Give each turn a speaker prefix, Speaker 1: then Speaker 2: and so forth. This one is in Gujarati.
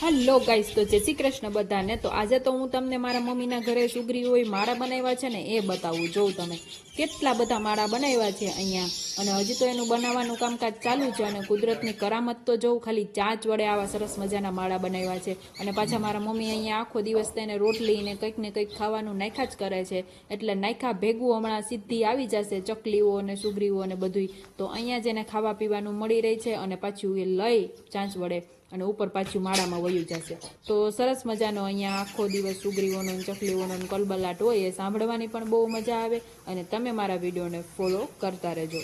Speaker 1: હેલો ગાઈસ, તો જય શ્રી કૃષ્ણ બધાને। તો આજે તો હું તમને મારા મમ્મીના ઘરે સુગરી હોય માળા બનાવ્યા છે ને એ બતાવું। જોઉં તમે કેટલા બધા માળા બનાવ્યા છે અહીંયા, અને હજી તો એનું બનાવવાનું કામકાજ ચાલુ છે। અને કુદરતની કરામત તો જોઉં, ખાલી ચાંચ વડે આવા સરસ મજાના માળા બનાવ્યા છે। અને પાછા મારા મમ્મી અહીંયા આખો દિવસ તેને રોટલી ને કંઈક ખાવાનું નાખ્યા જ કરે છે, એટલે નાખ્યા ભેગું હમણાં સીધી આવી જશે ચકલીઓ અને સુગરીઓ અને બધુંય। તો અહીંયા જ એને ખાવા પીવાનું મળી રહી છે, અને પાછું એ લઈ ચાંચ વડે અને ઉપર પાછું માળામાં વયું જશે। તો સરસ મજાનો અહીંયા આખો દિવસ સુગરીઓનો ચકલીઓનો કલબલાટ હોય એ સાંભળવાની પણ બહુ મજા આવે, અને તમે મારા વિડીયોને ફોલો કરતા રહેજો।